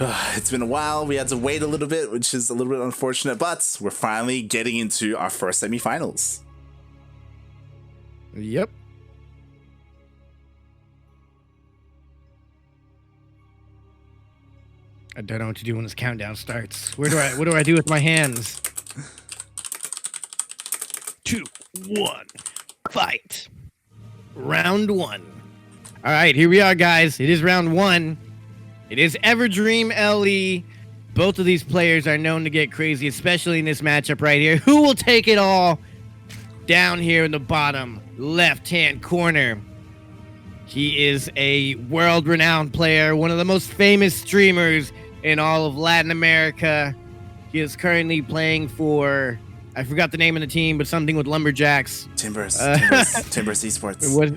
It's been a while. We had to wait a little bit, which is a little bit unfortunate, but we're finally getting into our first semifinals. Yep. I don't know what to do when this countdown starts. What do I do with my hands? 2, 1, fight. Round 1. All right, here we are, guys. It is round 1. It is Everdream LE. Both of these players are known to get crazy, especially in this matchup right here. Who will take it all? Down here in the bottom left-hand corner. He is a world-renowned player, one of the most famous streamers in all of Latin America. He is currently playing for, I forgot the name of the team, but something with Lumberjacks. Timbers Esports. What?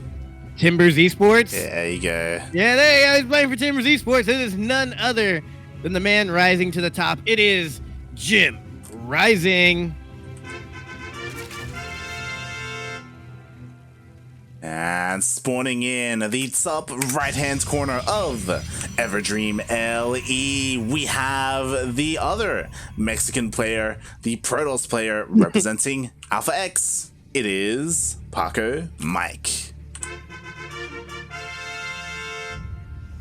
Timbers Esports? Yeah, there you go. Yeah, there you go. He's playing for Timbers Esports. It is none other than the man rising to the top. It is JimRising. And spawning in the top right-hand corner of Everdream LE, we have the other Mexican player, the Protoss player representing Alpha X. It is Pacomike.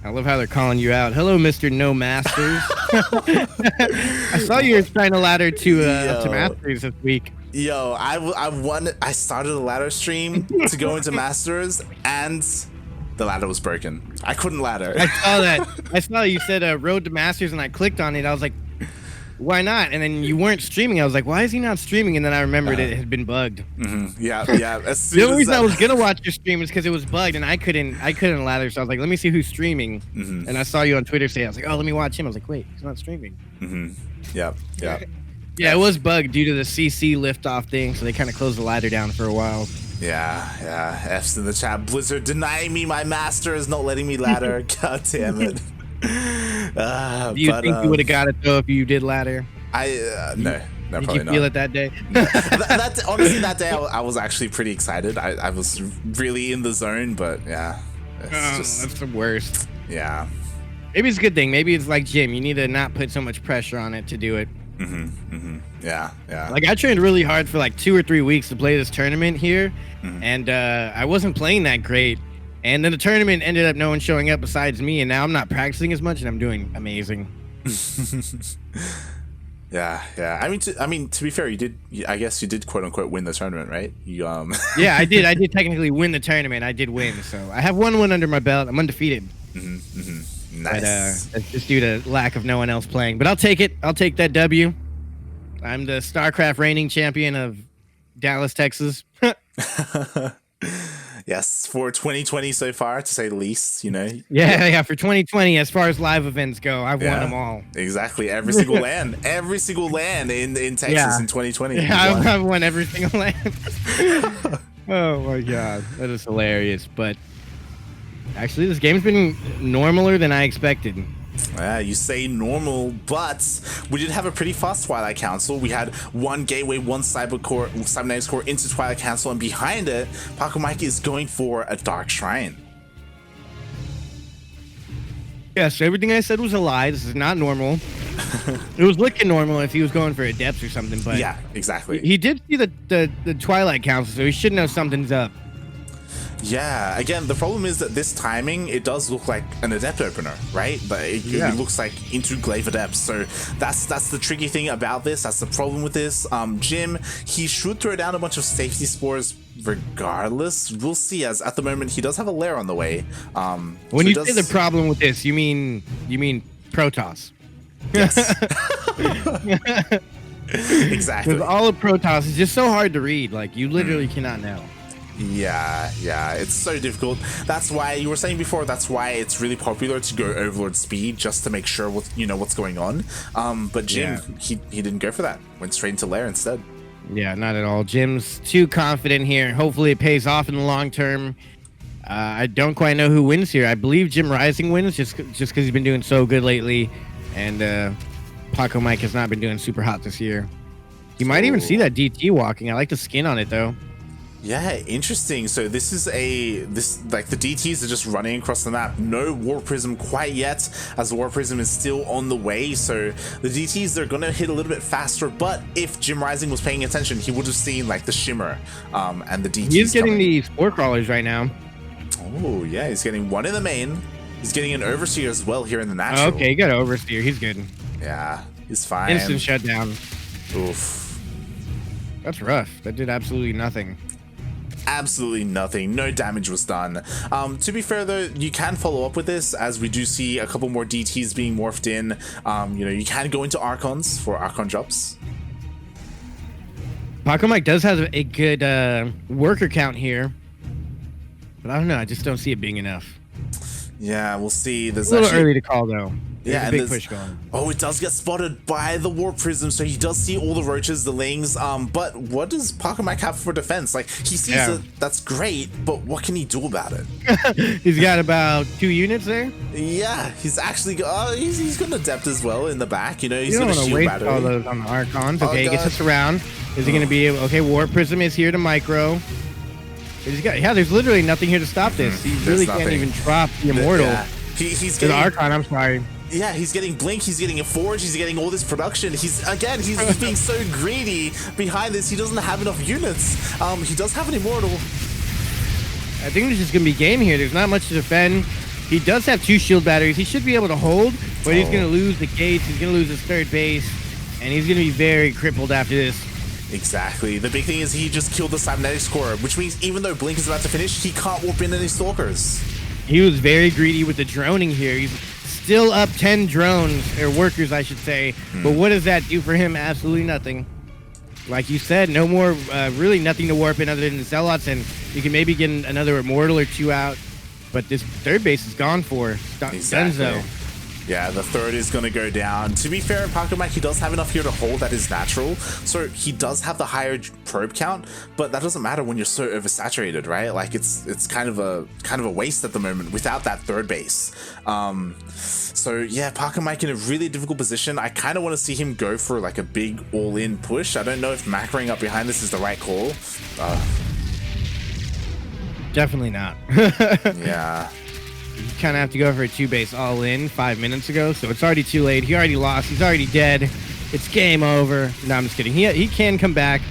I love how they're calling you out. Hello, Mr. No Masters. I saw you were trying to ladder to Masters this week. Yo, I started a ladder stream to go into Masters, and the ladder was broken. I couldn't ladder. I saw that. I saw you said Road to Masters, and I clicked on it. I was like, why not? And then you weren't streaming. I was like, why is he not streaming? And then I remembered it had been bugged. Mm-hmm. Yeah. The only reason I was gonna watch your stream is because it was bugged, and I couldn't ladder. So I was like, let me see who's streaming. Mm-hmm. And I saw you on Twitter say, I was like, oh, let me watch him. I was like, wait, he's not streaming. Mm-hmm. Yeah. Yeah, it was bugged due to the CC liftoff thing, so they kind of closed the ladder down for a while. Yeah. F's in the chat. Blizzard denying me my Masters, not letting me ladder. God damn it. Do you think you would have got it though if you did ladder? No, probably not. Did you feel it that day? Honestly, that day I was actually pretty excited. I was really in the zone, but yeah, that's the worst. Yeah. Maybe it's a good thing. Maybe it's like Jim. You need to not put so much pressure on it to do it. Yeah. Like I trained really hard for like 2 or 3 weeks to play this tournament here, and I wasn't playing that great. And then the tournament ended up no one showing up besides me, and now I'm not practicing as much, and I'm doing amazing. Yeah. I mean, to be fair, I guess you did quote unquote win the tournament, right? Yeah, I did. I did technically win the tournament. I did win, so I have one win under my belt. I'm undefeated. Nice. But that's just due to lack of no one else playing. But I'll take it. I'll take that W. I'm the StarCraft reigning champion of Dallas, Texas. Yes, for 2020 so far, to say the least, you know. Yeah. For 2020, as far as live events go, I've won them all. Exactly, every single land in Texas in 2020. Yeah, I've won every single land. Oh my god, that is hilarious. But actually, this game's been normaler than I expected. Yeah, you say normal, but we did have a pretty fast Twilight Council. We had one Gateway, one Cybernetics Core into Twilight Council, and behind it, Pacomike is going for a Dark Shrine. Yeah, so everything I said was a lie. This is not normal. It was looking normal if he was going for a depth or something, but yeah, exactly. He did see the Twilight Council, so he should know something's up. Yeah, again, the problem is that this timing, it does look like an Adept opener, right? But it looks like into Glaive Adept, so that's the tricky thing about this. That's the problem with this. Jim, he should throw down a bunch of safety spores regardless. We'll see, as at the moment he does have a lair on the way. When you say the problem with this, you mean Protoss. Yes. Exactly. Because all of Protoss is just so hard to read. Like, you literally cannot know. Yeah, it's so difficult. That's why you were saying before. That's why it's really popular to go Overlord speed, just to make sure what's going on. But Jim, he didn't go for that. Went straight into lair instead. Yeah, not at all. Jim's too confident here. Hopefully, it pays off in the long term. I don't quite know who wins here. I believe JimRising wins just because he's been doing so good lately, and Pacomike has not been doing super hot this year. You might even see that DT walking. I like the skin on it though. Yeah, interesting. So this is like the DTs are just running across the map. No War Prism quite yet, as the War Prism is still on the way. So the DTs are gonna hit a little bit faster. But if JimRising was paying attention, he would have seen like the shimmer and the DTs. He's getting the Spore Crawlers right now. Oh yeah, he's getting one in the main. He's getting an Overseer as well here in the natural. Okay, he got an Overseer. He's good. Yeah, he's fine. Instant shutdown. Oof. That's rough. That did absolutely nothing. Absolutely nothing. No damage was done. To be fair though, you can follow up with this, as we do see a couple more DTs being morphed in. You know, you can go into Archons for Archon drops. Pacomike does have a good worker count here, but I don't know. I just don't see it being enough. Yeah, we'll see. There's a little early to call though. Yeah, a big push going. Oh, it does get spotted by the War Prism, so he does see all the roaches, the lings. But what does Pacomike have for defense? Like, he sees that that's great, but what can he do about it? He's got about 2 units there. Yeah, he's actually he's got an Adept as well in the back. You know, he's going to shield waste battery. all those on the Archons. Okay, he gets us around. Is he going to be able? Okay, War Prism is here to micro. There's literally nothing here to stop this. He really can't even drop the Immortal. Yeah. He's getting the Archon. I'm sorry. Yeah, he's getting Blink, he's getting a Forge, he's getting all this production. He's being so greedy behind this. He doesn't have enough units. He does have an Immortal. I think this is going to be game here. There's not much to defend. He does have 2 shield batteries. He should be able to hold, but he's going to lose the gates. He's going to lose his third base, and he's going to be very crippled after this. Exactly. The big thing is he just killed the Cybernetics Core, which means even though Blink is about to finish, he can't warp in any Stalkers. He was very greedy with the droning here. He's still up 10 drones, or workers, I should say. But what does that do for him? Absolutely nothing. Like you said, no more, really nothing to warp in other than the Zealots, and you can maybe get another Immortal or 2 out. But this third base is gone for Dunzo. Yeah, the third is going to go down. To be fair, Pacomike, he does have enough here to hold that is natural. So he does have the higher probe count, but that doesn't matter when you're so oversaturated, right? Like it's kind of a waste at the moment without that third base. So yeah, Pacomike in a really difficult position. I kind of want to see him go for like a big all-in push. I don't know if macroing up behind this is the right call. Definitely not. Yeah. You kind of have to go for a 2-base all-in 5 minutes ago, so it's already too late. He already lost. He's already dead. It's game over. No, I'm just kidding. He can come back,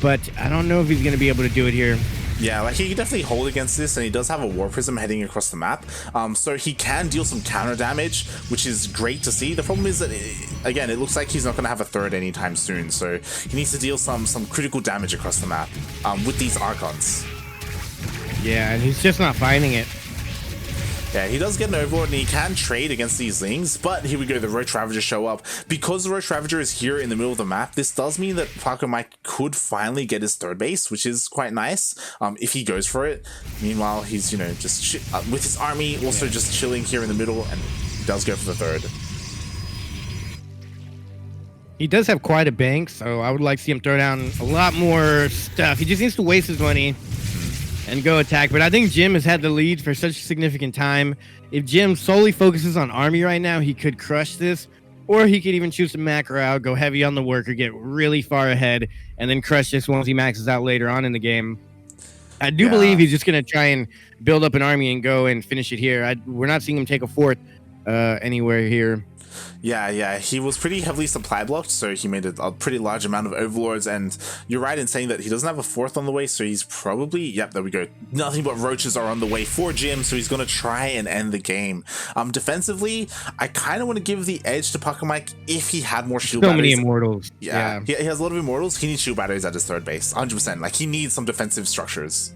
but I don't know if he's going to be able to do it here. Yeah, like he can definitely hold against this, and he does have a War Prism heading across the map, so he can deal some counter damage, which is great to see. The problem is that, again, it looks like he's not going to have a third anytime soon, so he needs to deal some critical damage across the map with these Archons. Yeah, and he's just not finding it. Yeah, he does get an Overlord and he can trade against these Lings, but here we go, the Roach Ravager show up. Because the Roach Ravager is here in the middle of the map, this does mean that Pacomike could finally get his third base, which is quite nice, if he goes for it. Meanwhile, he's, you know, just with his army, also just chilling here in the middle, and he does go for the third. He does have quite a bank, so I would like to see him throw down a lot more stuff. He just needs to waste his money and go attack. But I think Jim has had the lead for such a significant time. If Jim solely focuses on army right now, he could crush this, or he could even choose to macro out, go heavy on the worker, get really far ahead, and then crush this once he maxes out later on in the game. I do believe he's just going to try and build up an army and go and finish it here. We're not seeing him take a fourth anywhere here. Yeah, he was pretty heavily supply blocked, so he made a pretty large amount of Overlords, and you're right in saying that he doesn't have a fourth on the way, so he's probably, yep, there we go. Nothing but Roaches are on the way for Jim, so he's going to try and end the game. Defensively, I kind of want to give the edge to Pacomike if he had more shield batteries. So many Immortals. Yeah. He has a lot of Immortals. He needs shield batteries at his third base, 100%. Like, he needs some defensive structures.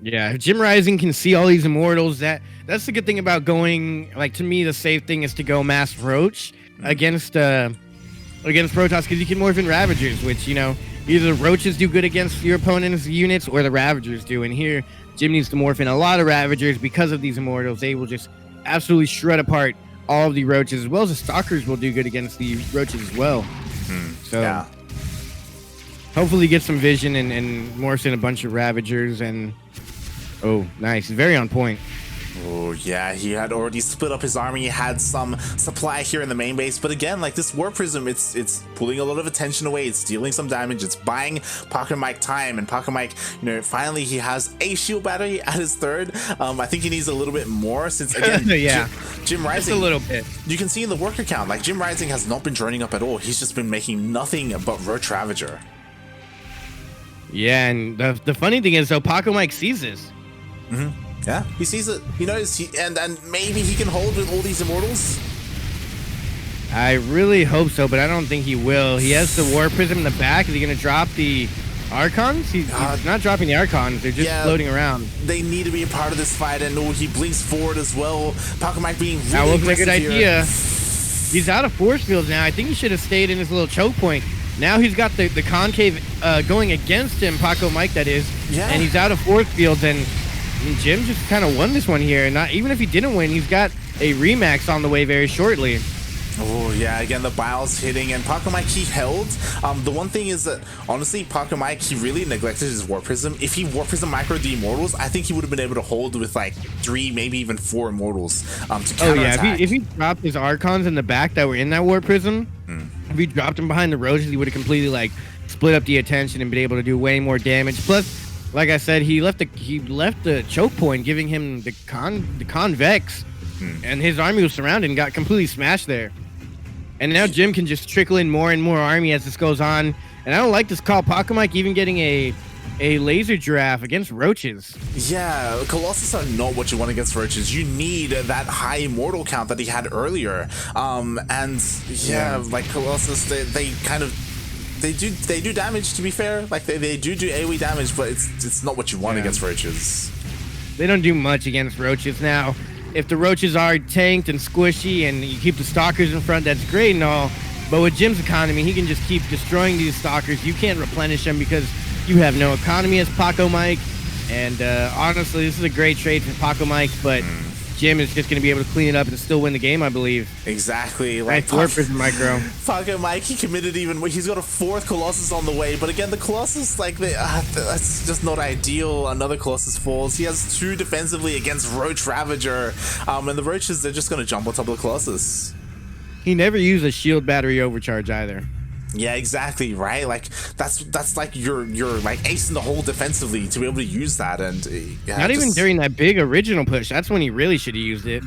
Yeah, if JimRising can see all these Immortals, that's the good thing about going, like, to me, the safe thing is to go mass Roach against Protoss, because you can morph in Ravagers, which, you know, either Roaches do good against your opponent's units or the Ravagers do. And here, Jim needs to morph in a lot of Ravagers because of these Immortals. They will just absolutely shred apart all of the Roaches, as well as the Stalkers will do good against the Roaches as well. So, yeah. Hopefully get some vision and morphs in a bunch of Ravagers and... Oh, nice. Very on point. Oh yeah, he had already split up his army, had some supply here in the main base, but again, like this Warp Prism, it's pulling a lot of attention away, it's dealing some damage, it's buying Pacomike time, and Pacomike, finally he has a shield battery at his third. I think he needs a little bit more since, again, yeah, JimRising, just a little bit. You can see in the worker count, like JimRising has not been joining up at all, he's just been making nothing but Roach Ravager. Yeah, and the funny thing is, though, Pacomike sees this. Yeah, he sees it. He knows, and maybe he can hold with all these immortals. I really hope so, but I don't think he will. He has the War Prism in the back. Is he going to drop the Archons? He's not dropping the Archons. They're just floating around. They need to be a part of this fight, and he blinks forward as well. Pacomike being really that was a good here. idea. He's out of force fields now. I think he should have stayed in his little choke point. Now he's got the concave going against him, Pacomike that is, and he's out of force fields, and Jim just kind of won this one here. And not even if he didn't win, he's got a Remax on the way very shortly. Oh yeah, again the Bile's hitting, and Pacomike he held. The one thing is that honestly, Pacomike he really neglected his Warp Prism. If he Warp Prism microed the Immortals, I think he would have been able to hold with like 3, maybe even 4 Immortals to counterattack. Oh yeah, if he dropped his Archons in the back that were in that Warp Prism, if he dropped him behind the Roaches, he would have completely like split up the attention and been able to do way more damage. Plus, like I said, he left the choke point, giving him the convex, and his army was surrounded and got completely smashed there. And now Jim can just trickle in more and more army as this goes on. And I don't like this call. Pacomike even getting a laser giraffe against Roaches. Yeah, Colossus are not what you want against Roaches. You need that high immortal count that he had earlier. Like Colossus, they do damage, to be fair. Like they do AoE damage, but it's not what you want against Roaches. They don't do much against Roaches now. If the Roaches are tanked and squishy and you keep the Stalkers in front, that's great and all. But with Jim's economy, he can just keep destroying these Stalkers. You can't replenish them because you have no economy as Pacomike. And honestly, this is a great trade for Pacomike, but Jim is just going to be able to clean it up and still win the game, I believe. Exactly. Nice Warp Prism micro. Pacomike, he committed even. He's got a 4th Colossus on the way, but again, the Colossus, like, that's just not ideal. Another Colossus falls. He has 2 defensively against Roach Ravager, and the Roaches, they're just going to jump on top of the Colossus. He never used a shield battery overcharge either. Yeah, exactly, right? Like that's like you're like acing the hole defensively to be able to use that, and not even during that big original push. That's when he really should have used it.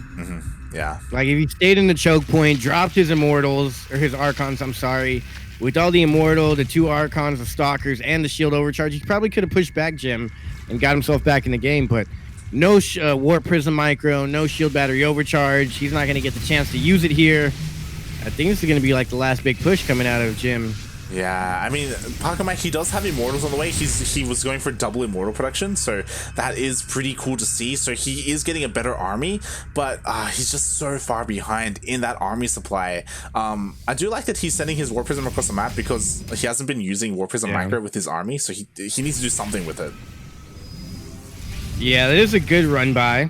Yeah, like if he stayed in the choke point, dropped his Immortals or his Archons, I'm sorry, with all the Immortal, the 2 Archons, the Stalkers, and the shield overcharge, he probably could have pushed back Jim and got himself back in the game. But no Warp Prism micro, no shield battery overcharge. He's not going to get the chance to use it here. I think this is going to be like the last big push coming out of Jim. Yeah, I mean, Pacomike, he does have Immortals on the way. He was going for double Immortal production, so that is pretty cool to see. So he is getting a better army, but he's just so far behind in that army supply. I do like that he's sending his Warp Prism across the map because he hasn't been using Warp Prism micro with his army, so he needs to do something with it. Yeah, that is a good run by,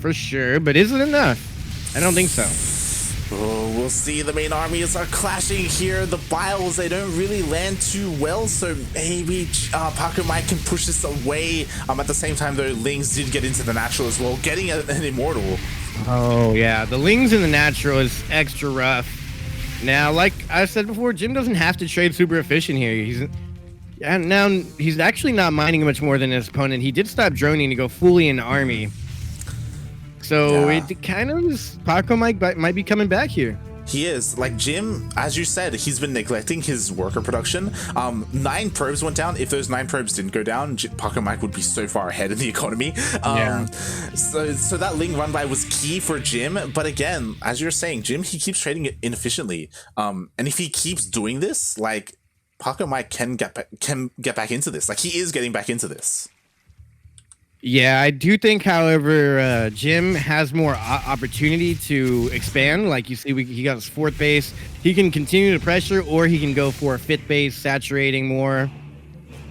for sure, but is it enough? I don't think so. Oh, we'll see. The main armies are clashing here. The Biles, they don't really land too well, so maybe Pacomike can push this away. At the same time, though, Lings did get into the natural as well, getting an Immortal. Oh, yeah. The Lings in the natural is extra rough. Now, like I said before, Jim doesn't have to trade super efficient here. He's actually not mining much more than his opponent. He did stop droning to go fully into army. So it kind of is, Pacomike might be coming back here. He is. Like Jim, as you said, he's been neglecting his worker production. 9 probes went down. If those 9 probes didn't go down, Pacomike would be so far ahead in the economy. So that Ling run by was key for Jim. But again, as you're saying, Jim, he keeps trading it inefficiently. And if he keeps doing this, like Pacomike can get back into this. Like he is getting back into this. Yeah, I do think, however, Jim has more opportunity to expand. Like you see, he got his 4th base. He can continue to pressure, or he can go for a 5th base, saturating more.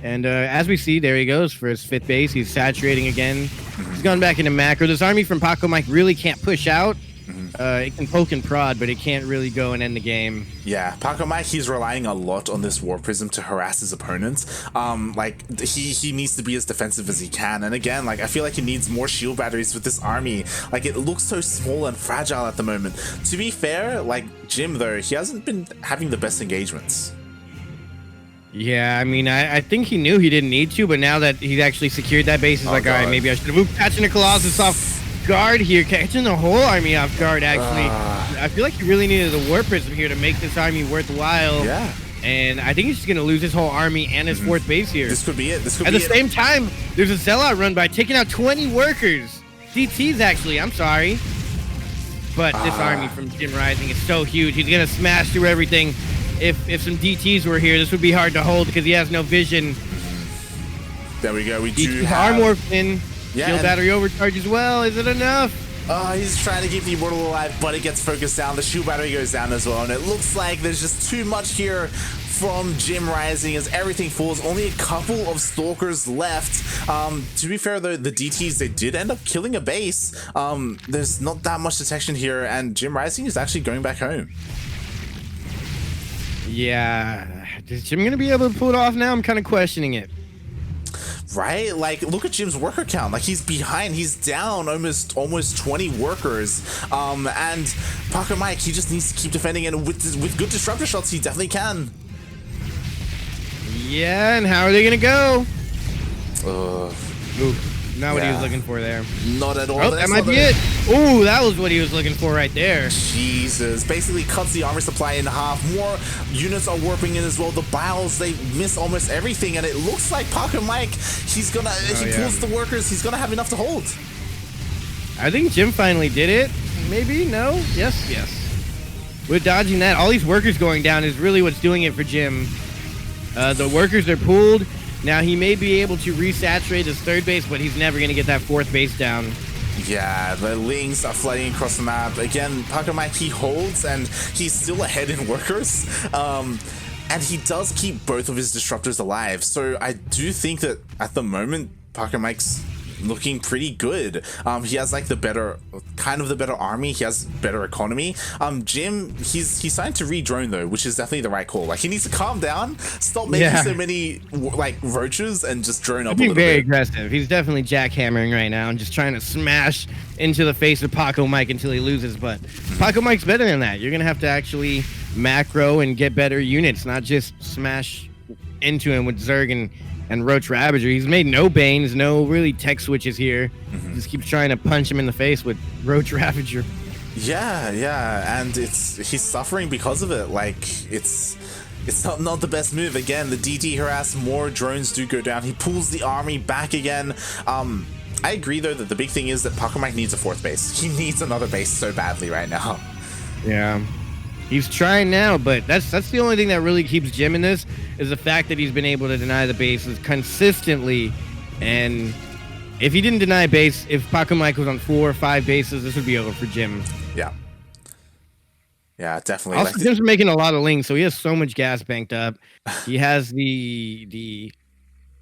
And as we see, there he goes for his 5th base. He's saturating again. He's gone back into macro. This army from Pacomike really can't push out. It can poke and prod, but it can't really go and end the game. Yeah, Pacomike, he's relying a lot on this War Prism to harass his opponents. Like, he needs to be as defensive as he can. And again, like, I feel like he needs more shield batteries with this army. Like, it looks so small and fragile at the moment. To be fair, like, Jim, though, he hasn't been having the best engagements. Yeah, I mean, I think he knew he didn't need to, but now that he's actually secured that base, he's like, all right, maybe I should have moved catching the Colossus off guard here, catching the whole army off guard, actually. I feel like he really needed the War Prism here to make this army worthwhile. Yeah. And I think he's just going to lose his whole army and his fourth base here. This could be it. This could At be the same time, there's a sellout run by taking out 20 workers. DTs, actually, I'm sorry. But this army from JimRising is so huge. He's going to smash through everything. If some DTs were here, this would be hard to hold because he has no vision. There we go. We DTs do have... are morphed in. Yeah, Shield battery overcharge as well. Is it enough? He's trying to keep the Immortal alive, but it gets focused down. The shield battery goes down as well, and it looks like there's just too much here from JimRising as everything falls. Only a couple of Stalkers left. To be fair, though, the DTs, they did end up killing a base. There's not that much detection here, and JimRising is actually going back home. Yeah. Is Jim going to be able to pull it off now? I'm kind of questioning it. Right? Like, look at Jim's worker count. Like, he's behind. He's down almost 20 workers. And Pacomike, he just needs to keep defending, and with good disruptor shots, he definitely can. Yeah, and how are they going to go? Ooh. Not what he was looking for there. Not at all. Oh, that might be it. Ooh, that was what he was looking for right there. Jesus. Basically cuts the armor supply in half. More units are warping in as well. The Biles, they miss almost everything, and it looks like Pacomike, he's gonna, if he pulls the workers, he's gonna have enough to hold. I think Jim finally did it. Maybe? No? Yes. We're dodging that. All these workers going down is really what's doing it for Jim. The workers are pulled. Now, he may be able to resaturate his third base, but he's never going to get that fourth base down. Yeah, the Lings are flooding across the map. Again, Pacomike, he holds, and he's still ahead in workers. And he does keep both of his disruptors alive. So I do think that at the moment, Pacomike's looking pretty good. He has like the better army. He has better economy. Jim, he's starting to re-drone though, which is definitely the right call. Like, he needs to calm down, stop making so many like roaches, and just drone up a little bit. He's very aggressive. He's definitely jackhammering right now and just trying to smash into the face of Pacomike until he loses. But Pacomike's better than that. You're gonna have to actually macro and get better units, not just smash into him with Zerg and Roach Ravager. He's made no Banes, no really tech switches here. Just keeps trying to punch him in the face with Roach Ravager. Yeah, and he's suffering because of it. Like, it's not the best move. Again, the DT harass, more drones do go down. He pulls the army back again. I agree though that the big thing is that Pacomike needs a fourth base. He needs another base so badly right now. Yeah. He's trying now, but that's the only thing that really keeps Jim in this, is the fact that he's been able to deny the bases consistently. And if he didn't deny base, if Pacomike was on 4 or 5 bases, this would be over for Jim. Yeah, definitely. Also, Jim's making a lot of Lings, so he has so much gas banked up. He has the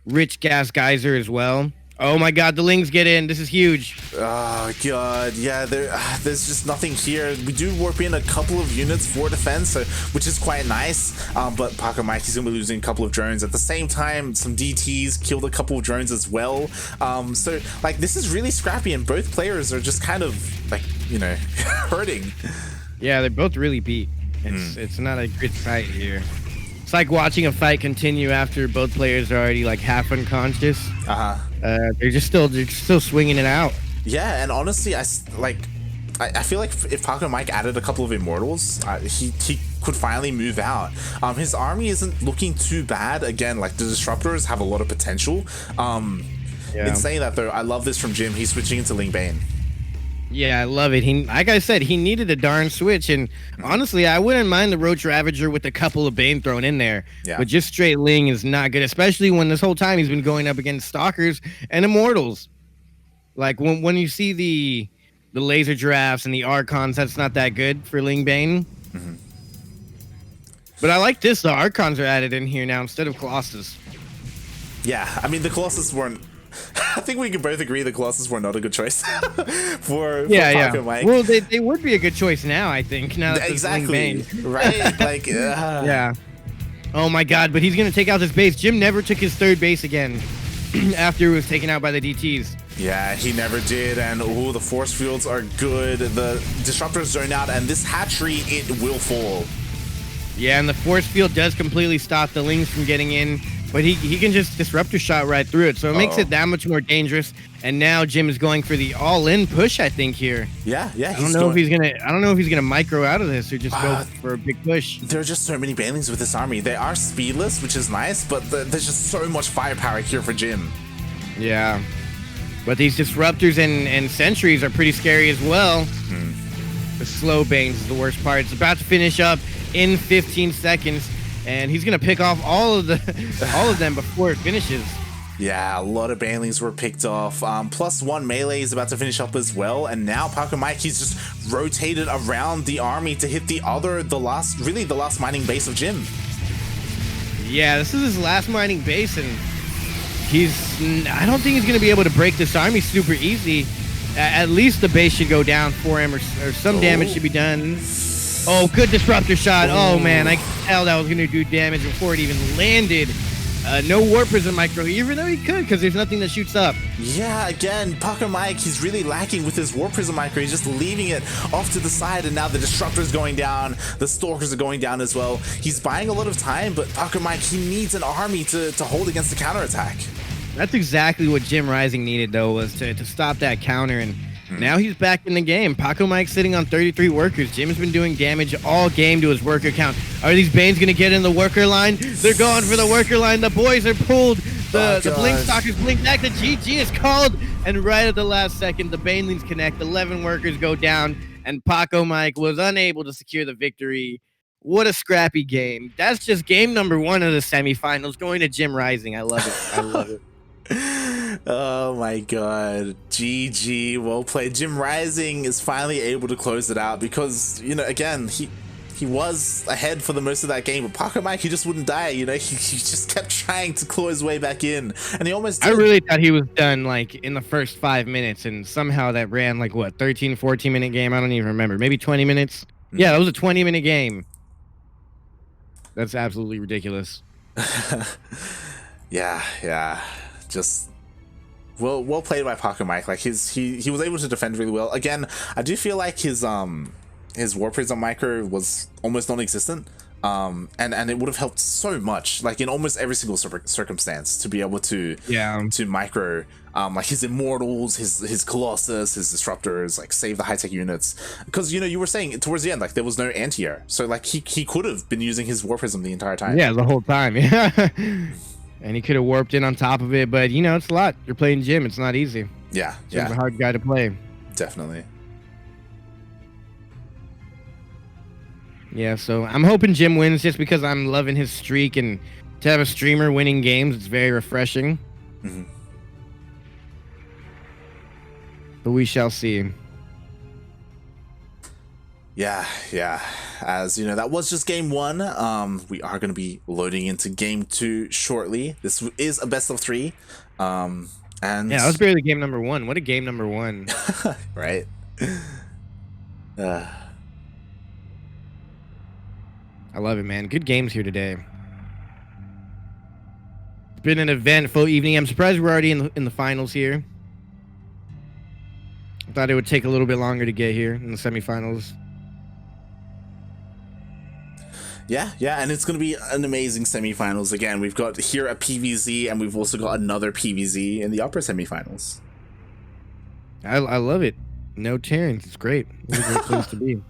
rich gas geyser as well. Oh my god, the Lings get in. This is huge. Oh god, yeah, there's just nothing here. We do warp in a couple of units for defense, which is quite nice. But Pacomike, he's gonna be losing a couple of drones. At the same time, some DTs killed a couple of drones as well. So like, this is really scrappy, and both players are just kind of like, hurting. Yeah, they're both really beat. It's not a good fight here. It's like watching a fight continue after both players are already like half unconscious. They're still swinging it out. Yeah, and honestly, I feel like if Pacomike added a couple of Immortals, he could finally move out. His army isn't looking too bad. Again, like, the disruptors have a lot of potential. In saying that though, I love this from Jim. He's switching into Ling Bane. Yeah, I love it. Like I said, he needed a darn switch, and honestly, I wouldn't mind the Roach Ravager with a couple of Bane thrown in there. Yeah. But just straight Ling is not good, especially when this whole time he's been going up against Stalkers and Immortals. Like, when you see the Laser Giraffes and the Archons, that's not that good for Ling Bane. But I like this. The Archons are added in here now instead of Colossus. Yeah, I mean, the Colossus weren't I think we can both agree the Colossus were not a good choice for Pacomike. Well, they would be a good choice now, I think. Now that exactly, right? Like, yeah. Oh my God! But he's gonna take out this base. Jim never took his third base again after it was taken out by the DTs. Yeah, he never did, and the force fields are good. The disruptors zone out, and this hatchery, it will fall. Yeah, and the force field does completely stop the Lings from getting in, but he can just disruptor shot right through it, so it makes it that much more dangerous. And now Jim is going for the all-in push, I think here. Yeah. I don't know if he's gonna micro out of this or just go for a big push. There are just so many banelings with this army. They are speedless, which is nice, but there's just so much firepower here for Jim. Yeah, but these disruptors and sentries are pretty scary as well. The slow Banes is the worst part. It's about to finish up in 15 seconds, and he's gonna pick off all of them before it finishes. Yeah, a lot of banelings were picked off. +1 melee is about to finish up as well, and now Pacomike, he's just rotated around the army to hit the last mining base of Jim. Yeah, this is his last mining base, and I don't think he's gonna be able to break this army super easy. At least the base should go down for him, or some damage should be done. Oh, good disruptor shot. Oh man, I could tell that was gonna do damage before it even landed. No Warp Prism micro, even though he could, because there's nothing that shoots up. Yeah, again, Pacomike, he's really lacking with his Warp Prism micro. He's just leaving it off to the side, and now the Disruptor's going down, the Stalkers are going down as well. He's buying a lot of time, but Pacomike, he needs an army to hold against the counterattack. That's exactly what JimRising needed, though, was to stop that counter, and now he's back in the game. Pacomike's sitting on 33 workers. Jim's been doing damage all game to his worker count. Are these Banes going to get in the worker line? They're going for the worker line. The boys are pulled. The Blink Stalkers blink back. The GG is called. And right at the last second, the Banelings connect. 11 workers go down. And Pacomike was unable to secure the victory. What a scrappy game. That's just game number 1 of the semifinals. Going to JimRising. I love it. I love it. Oh my god, GG, well played. JimRising is finally able to close it out because, again, he was ahead for the most of that game, but Pacomike, he just wouldn't die, he just kept trying to claw his way back in, and he almost did. I really thought he was done like in the first 5 minutes, and somehow that ran like what, 13-14 minute game? I don't even remember, maybe 20 minutes. Yeah, that was a 20-minute game. That's absolutely ridiculous. yeah, just well played by Pacomike. Like he was able to defend really well. Again, I do feel like his Warp Prism micro was almost non-existent, and it would have helped so much, like in almost every single circumstance, to be able to micro like his Immortals, his Colossus, his Disruptors, like save the high-tech units, because you were saying towards the end, like there was no anti-air, so like he could have been using his Warp Prism the entire time. Yeah, the whole time. Yeah. And he could have warped in on top of it, but it's a lot. You're playing Jim. It's not easy. Yeah. Jim's a hard guy to play. Definitely. Yeah, so I'm hoping Jim wins just because I'm loving his streak, and to have a streamer winning games, it's very refreshing. But we shall see. Yeah. As that was just game 1. We are going to be loading into game 2 shortly. This is a best of 3. And yeah, that was barely game number 1. What a game number 1. Right. I love it, man. Good games here today. It's been an eventful evening. I'm surprised we're already in the finals here. I thought it would take a little bit longer to get here in the semifinals. Yeah, and it's going to be an amazing semifinals. Again, we've got here a PVZ, and we've also got another PVZ in the upper semifinals. I love it. No Terrans. It's great. It's a great place to be.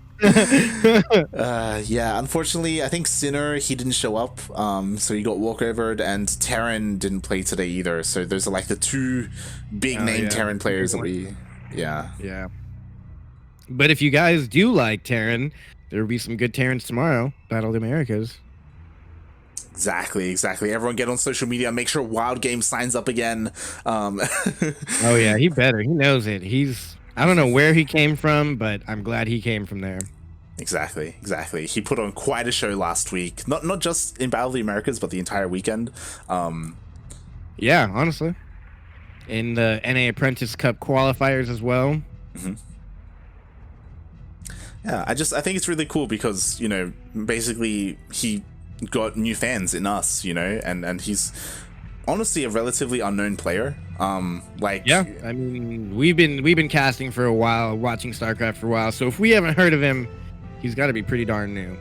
Yeah, unfortunately, I think Sinner, he didn't show up, so he got walkovered, and Terran didn't play today either. So those are like the 2 big name Terran players that we... Yeah. But if you guys do like Terran, there will be some good Terrans tomorrow. Battle of the Americas. Exactly. Everyone get on social media. Make sure Wild Game signs up again. Oh yeah, he better. He knows it. I don't know where he came from, but I'm glad he came from there. Exactly. He put on quite a show last week. Not just in Battle of the Americas, but the entire weekend. Yeah, honestly. in the NA Apprentice Cup qualifiers as well. Yeah, I think it's really cool because, you know, basically he got new fans in us, you know, and he's honestly a relatively unknown player. Yeah, I mean, we've been casting for a while, watching StarCraft for a while, so if we haven't heard of him, he's got to be pretty darn new.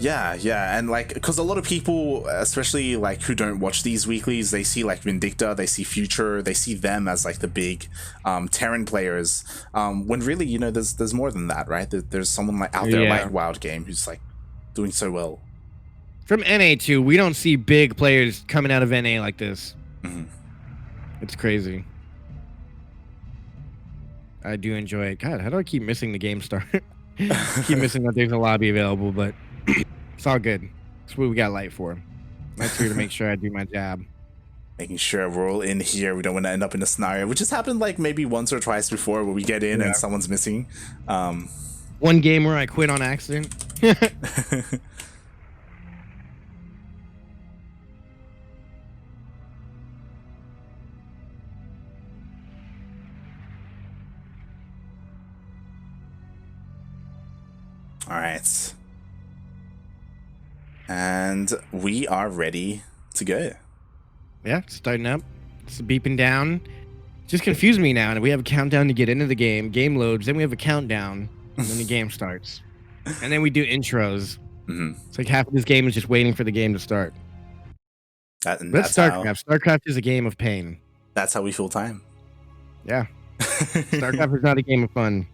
Yeah, and like, because a lot of people, especially like who don't watch these weeklies, they see like Vindicta, they see Future, they see them as like the big Terran players, when really, you know, there's more than that, right? There's someone like out there like Wild Game who's like doing so well. From NA too, we don't see big players coming out of NA like this. It's crazy. I do enjoy it. God, how do I keep missing the game start? Keep missing that there's a lobby available, but it's all good. That's what we got light for. I'm here to make sure I do my job. Making sure we're all in here. We don't want to end up in a scenario, which has happened like maybe once or twice before, where we get in and someone's missing. One game where I quit on accident. All right. And we are ready to go. Yeah, starting up. It's beeping down. Just confused me now. And we have a countdown to get into the game. Game loads. Then we have a countdown. And then the game starts. And then we do intros. It's like half of this game is just waiting for the game to start. That's StarCraft. StarCraft is a game of pain. That's how we fill time. Yeah. StarCraft is not a game of fun.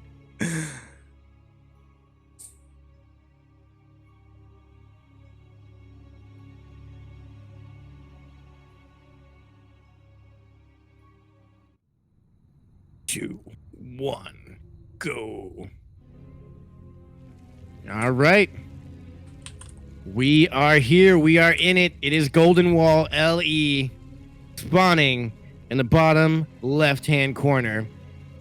Two, one, go. All right. We are here. We are in it. It is Golden Wall LE spawning in the bottom left-hand corner.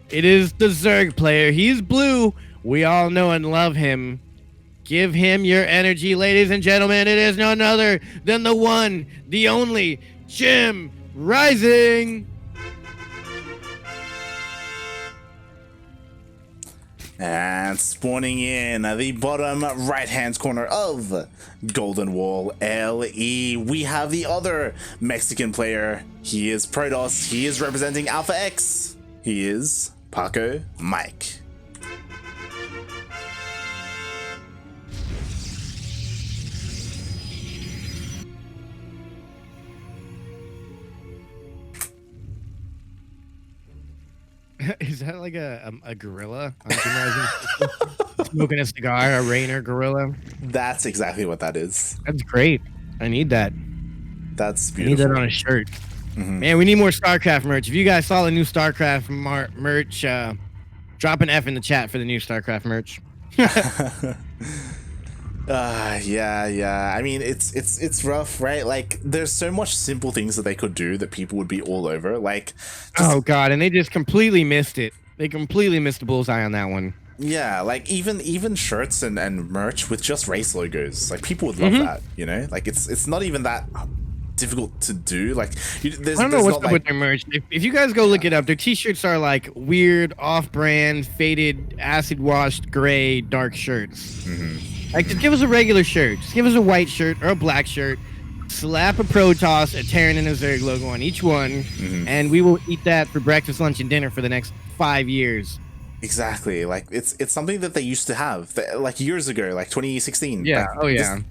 It is the Zerg player. He's blue. We all know and love him. Give him your energy, ladies and gentlemen. It is none other than the one, the only, JimRising. And spawning in the bottom right-hand corner of Golden Wall LE, we have the other Mexican player. He is Protoss. He is representing Alpha X. He is Pacomike. Is that like a gorilla on JimRising? Smoking a cigar, a Rainer gorilla? That's exactly what that is. That's great. I need that. That's beautiful. I need that on a shirt. Man, we need more StarCraft merch. If you guys saw the new StarCraft merch, drop an F in the chat for the new StarCraft merch. Yeah. I mean, it's rough, right? Like, there's so much simple things that they could do that people would be all over. Like, oh god, and they just completely missed it. They completely missed the bullseye on that one. Yeah, like even shirts and merch with just race logos. Like, people would love that, you know? Like, it's not even that difficult to do. Like, I don't know what's up with their merch. If you guys go look it up, their t-shirts are like weird, off-brand, faded, acid-washed, gray, dark shirts. Like, just give us a regular shirt. Just give us a white shirt or a black shirt. Slap a Protoss, a Terran, and a Zerg logo on each one, and we will eat that for breakfast, lunch, and dinner for the next 5 years. Exactly. Like, it's something that they used to have, like, years ago, like 2016. Yeah.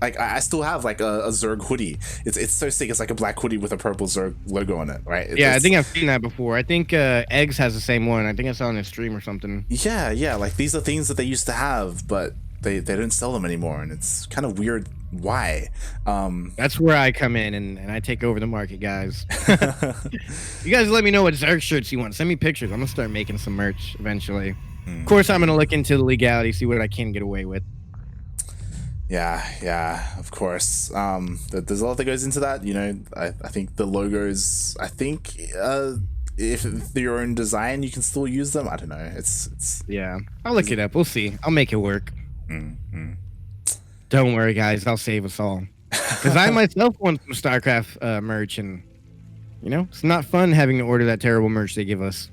Like, I still have like a Zerg hoodie. It's so sick. It's like a black hoodie with a purple Zerg logo on it, right? I think I've seen that before. I think Eggs has the same one. I think I saw it on his stream or something. Yeah. Like, these are things that they used to have, but they don't sell them anymore, and it's kind of weird why. That's where I come in and I take over the market, guys. You guys let me know what Zerg shirts you want. Send me pictures. I'm gonna start making some merch eventually. Of course, I'm gonna look into the legality, see what I can get away with. Yeah, of course. There's a lot that goes into that, you know. I think the logos, if they're your own design, you can still use them. I don't know. It's yeah, I'll look it up. We'll see. I'll make it work. Don't worry, guys. I'll save us all. Because I myself want some StarCraft merch, and You know, it's not fun having to order that terrible merch they give us.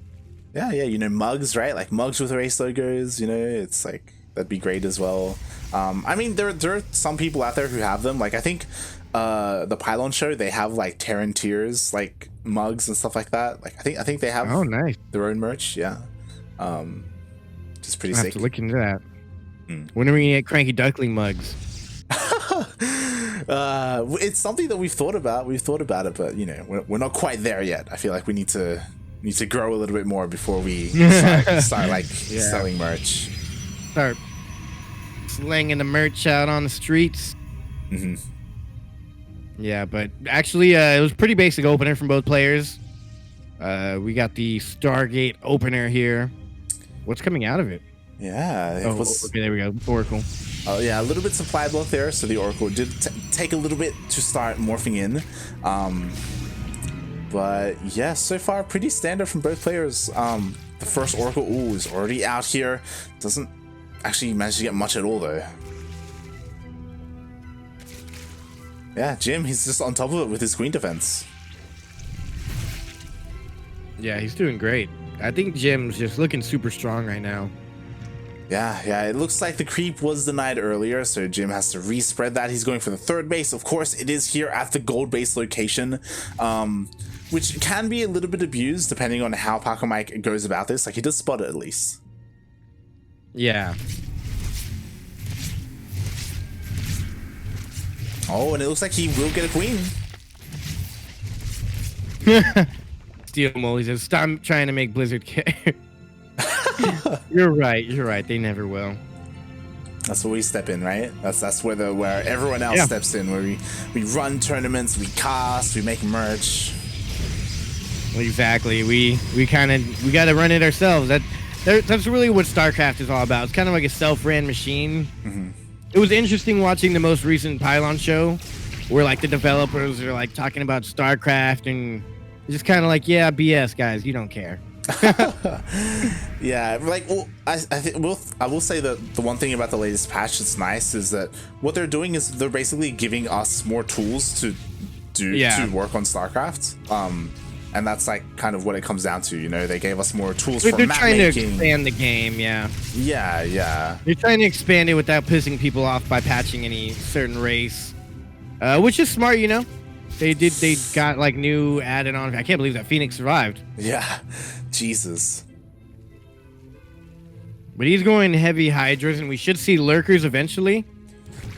Yeah, you know, mugs, right? Like mugs with race logos, you know, it's like, that'd be great as well. I mean, there are some people out there who have them. Like, I think the Pylon show, they have like Terran Tears, like mugs and stuff like that. Like, I think they have nice. their own merch, yeah. Just pretty sick. I have to look into that. When are we gonna get CranKy Duckling mugs? It's something that we've thought about. We've thought about it, but you know, we're not quite there yet. I feel like we need to grow a little bit more before we start like selling merch. Start slinging the merch out on the streets. Yeah, but actually, it was pretty basic opener from both players. We got the Stargate opener here. What's coming out of it? Yeah. Okay, there we go. Oracle. Oh yeah, a little bit supply block there, so the Oracle did take a little bit to start morphing in. But yeah, so far pretty standard from both players. The first Oracle is already out here. Doesn't actually manage to get much at all though. Yeah, Jim, he's just on top of it with his Queen defense. Yeah, he's doing great. I think Jim's just looking super strong right now. Yeah, it looks like the creep was denied earlier, so Jim has to respread that. He's going for the third base. Of course, it is here at the gold base location, which can be a little bit abused depending on how Pacomike goes about this. Like, he does spot it at least. Yeah. Oh, and it looks like he will get a queen. Steel Molly says, stop trying to make Blizzard care. You're right. They never will. That's where we step in, right? That's where everyone else steps in, where we run tournaments, we cast, we make merch. Exactly. We got to run it ourselves. That's really what StarCraft is all about. It's kind of like a self-ran machine. It was interesting watching the most recent Pylon show, where like the developers are like talking about StarCraft, and it's just kind of like, yeah, BS, guys, you don't care. Yeah, like, well, I will say that the one thing about the latest patch that's nice is that what they're doing is they're basically giving us more tools to work on StarCraft. And that's like kind of what it comes down to, you know. They gave us more tools for map making. They're trying to expand the game, yeah. They're trying to expand it without pissing people off by patching any certain race, which is smart, you know. They got like new added on. I can't believe that Phoenix survived. Yeah, Jesus. But he's going heavy Hydras, and we should see Lurkers eventually.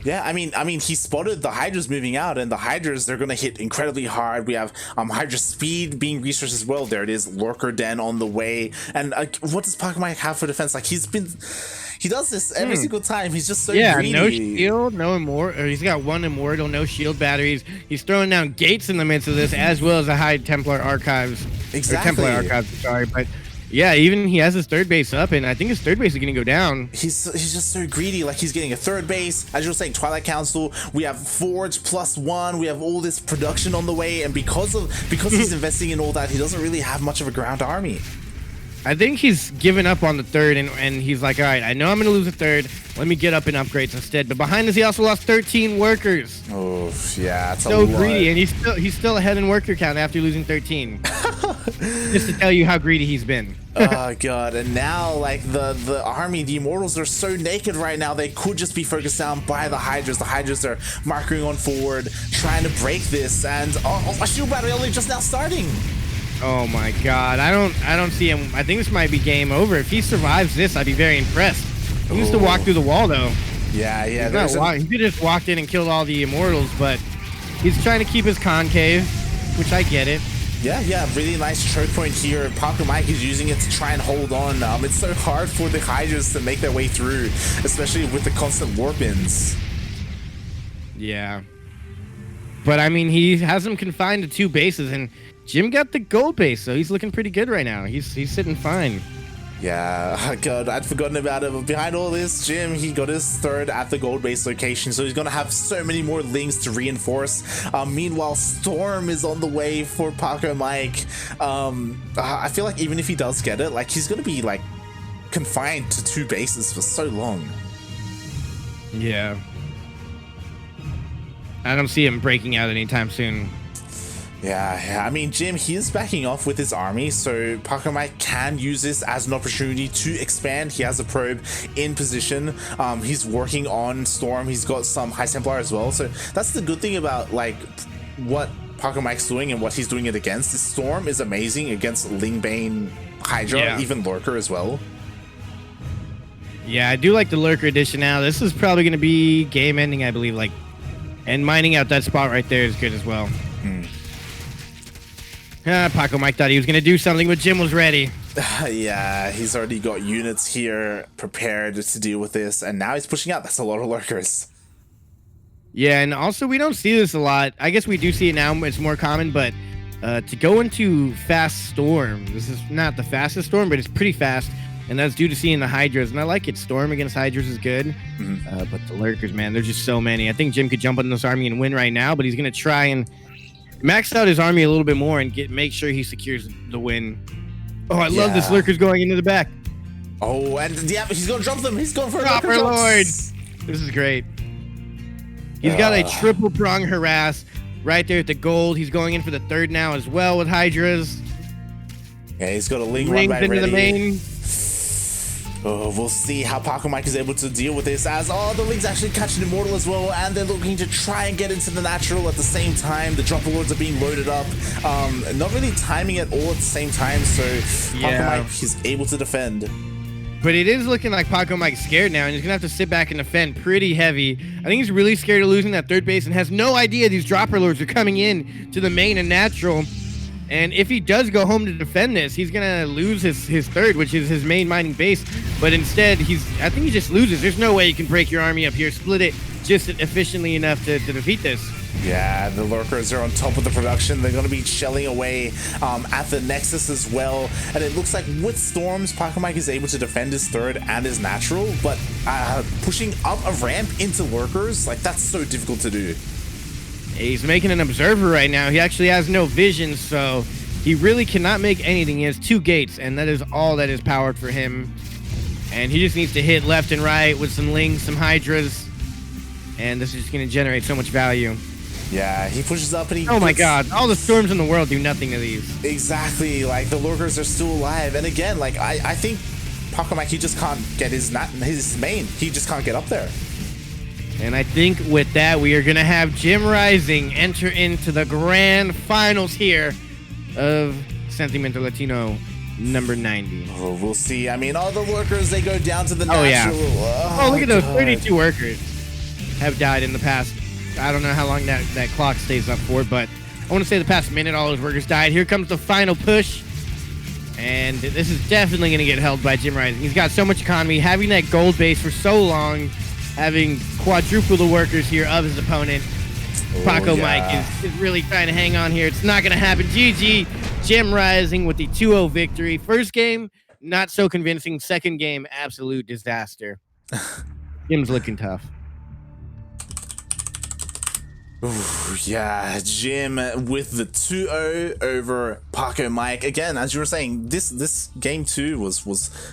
Yeah, I mean, he spotted the Hydras moving out, and the Hydras, they're gonna hit incredibly hard. We have Hydra speed being resourced as well. There it is, Lurker Den on the way. And what does Pacomike have for defense? Like, he does this every single time. He's just so greedy. No shield, no immortal. He's got one immortal, no shield batteries. He's throwing down gates in the midst of this, as well as the High Templar Archives. Exactly. Templar Archives, sorry, but. Yeah, even he has his third base up, and I think his third base is going to go down. He's just so greedy. Like, he's getting a third base. As you were saying, Twilight Council, we have Forge +1. We have all this production on the way, and because he's investing in all that, he doesn't really have much of a ground army. I think he's given up on the third, and he's like, all right, I know I'm going to lose the third. Let me get up in upgrades instead. But behind this, he also lost 13 workers. Oh, yeah, that's so greedy, and he's still ahead in worker count after losing 13. Just to tell you how greedy he's been. Oh god, and now like the army, the Immortals are so naked right now, they could just be focused down by the Hydras. The Hydras are marking on forward, trying to break this, and a shield battery only just now starting. Oh my god, I don't see him. I think this might be game over. If he survives this, I'd be very impressed. He needs to walk through the wall though. Yeah. He could have walked in and killed all the Immortals, but he's trying to keep his concave, which I get it. Yeah, really nice choke point here. Pacomike is using it to try and hold on. It's so hard for the Hydras to make their way through, especially with the constant warp-ins. Yeah. But, I mean, he has them confined to 2 bases, and Jim got the gold base, so he's looking pretty good right now. He's sitting fine. Yeah, God, I'd forgotten about it. But behind all this, Jim, he got his third at the gold base location, so he's gonna have so many more links to reinforce. Meanwhile, Storm is on the way for Pacomike. I feel like even if he does get it, like, he's gonna be like confined to 2 bases for so long. Yeah. I don't see him breaking out anytime soon. Yeah, I mean, Jim, he is backing off with his army, so Pacomike can use this as an opportunity to expand. He has a probe in position. He's working on Storm. He's got some High Templar as well. So that's the good thing about like what Pacomike's doing and what he's doing it against. This Storm is amazing against Lingbane, Hydra, even Lurker as well. Yeah, I do like the Lurker edition now. This is probably going to be game ending, I believe. Like, and mining out that spot right there is good as well. Pacomike thought he was going to do something, but Jim was ready. Yeah, he's already got units here prepared to deal with this, and now he's pushing out. That's a lot of Lurkers. Yeah, and also we don't see this a lot. I guess we do see it now. It's more common, but to go into fast Storm, this is not the fastest Storm, but it's pretty fast, and that's due to seeing the Hydras. And I like it. Storm against Hydras is good, but the Lurkers, man, there's just so many. I think Jim could jump on this army and win right now, but he's going to try and max out his army a little bit more and make sure he secures the win. Oh, I love this Lurker's going into the back. Oh, and yeah, he's going to drop them. He's going for Dropper Lord. This is great. He's got a triple prong harass right there at the gold. He's going in for the third now as well with Hydras. Yeah, he's got a Ling Rings run into ready. the main. Oh, we'll see how Pacomike is able to deal with this as the Ling's actually catching Immortal as well, and they're looking to try and get into the natural at the same time. The Dropper Lords are being loaded up. Not really timing it all at the same time, so Pacomike is able to defend. But it is looking like Pacomike's scared now, and he's gonna have to sit back and defend pretty heavy. I think he's really scared of losing that third base and has no idea these Dropper Lords are coming in to the main and natural. And if he does go home to defend this, he's gonna lose his third, which is his main mining base. But instead, I think he just loses. There's no way you can break your army up here, split it just efficiently enough to defeat this. Yeah, the Lurkers are on top of the production. They're going to be shelling away at the Nexus as well. And it looks like with Storms, Pacomike is able to defend his third and his natural. But pushing up a ramp into Lurkers, like that's so difficult to do. He's making an observer right now. He actually has no vision, so he really cannot make anything. He has 2 gates, and that is all that is powered for him. And he just needs to hit left and right with some Lings, some Hydras. And this is just going to generate so much value. Yeah, he pushes up and he... Oh my god, all the Storms in the world do nothing to these. Exactly, like the Lurkers are still alive. And again, like I think Pacomike, he just can't get his main. He just can't get up there. And I think with that, we are going to have JimRising enter into the grand finals here of Sentimiento Latino number 90. Oh, we'll see. I mean, all the Lurkers, they go down to the natural. Oh, look at those 32 workers have died in the past. I don't know how long that clock stays up for, but I want to say the past minute, all those workers died. Here comes the final push. And this is definitely going to get held by JimRising. He's got so much economy, having that gold base for so long, having quadruple the workers here of his opponent. Pacomike is really trying to hang on here. It's not going to happen. GG, JimRising with the 2-0 victory. First game, not so convincing. Second game, absolute disaster. Jim's looking tough. Ooh, yeah, Jim with the 2-0 over Pacomike. Again, as you were saying, this game 2 was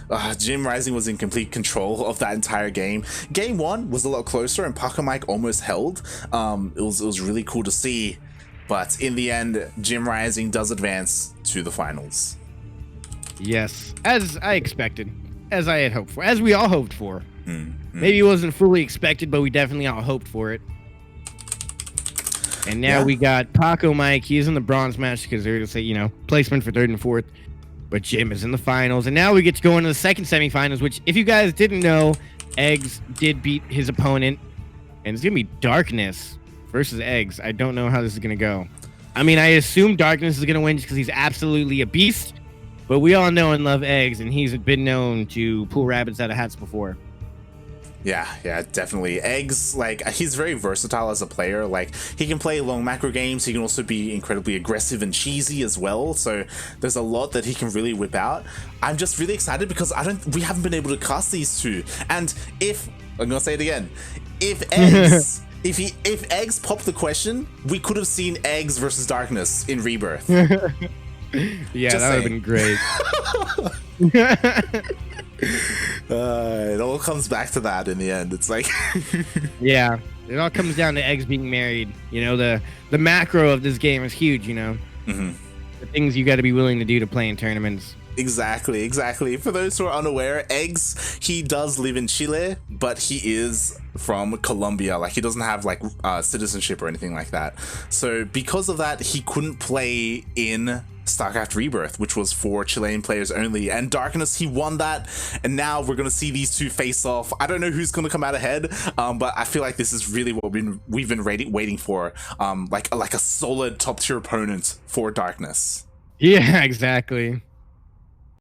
JimRising was in complete control of that entire game. Game 1 was a lot closer, and Pacomike almost held. It was really cool to see, but in the end, JimRising does advance to the finals. Yes, as I expected, as I had hoped for, as we all hoped for. Maybe it wasn't fully expected, but we definitely all hoped for it. And now we got Pacomike. He's in the bronze match because they're going to say, you know, placement for 3rd and 4th. But Jim is in the finals. And now we get to go into the second semifinals, which, if you guys didn't know, Eggs did beat his opponent. And it's going to be Darkness versus Eggs. I don't know how this is going to go. I mean, I assume Darkness is going to win just because he's absolutely a beast. But we all know and love Eggs, and he's been known to pull rabbits out of hats before. Yeah, definitely. Eggs, like, he's very versatile as a player. Like, he can play long macro games. He can also be incredibly aggressive and cheesy as well. So there's a lot that he can really whip out. I'm just really excited because we haven't been able to cast these two. And I'm gonna say it again, if Eggs if Eggs popped the question, we could have seen Eggs versus Darkness in Rebirth. Yeah, just that would have been great. It all comes back to that in the end. It's like, yeah, it all comes down to eggs being married. You know, the macro of this game is huge. You know, the things you got to be willing to do to play in tournaments. Exactly. For those who are unaware, Eggs, he does live in Chile, but he is from Colombia. Like, he doesn't have like citizenship or anything like that. So because of that, he couldn't play in StarCraft Rebirth, which was for Chilean players only. And Darkness, he won that, and now we're gonna see these two face off. I don't know who's gonna come out ahead, but I feel like this is really what we've been waiting for, like a solid top tier opponent for Darkness. Yeah, exactly.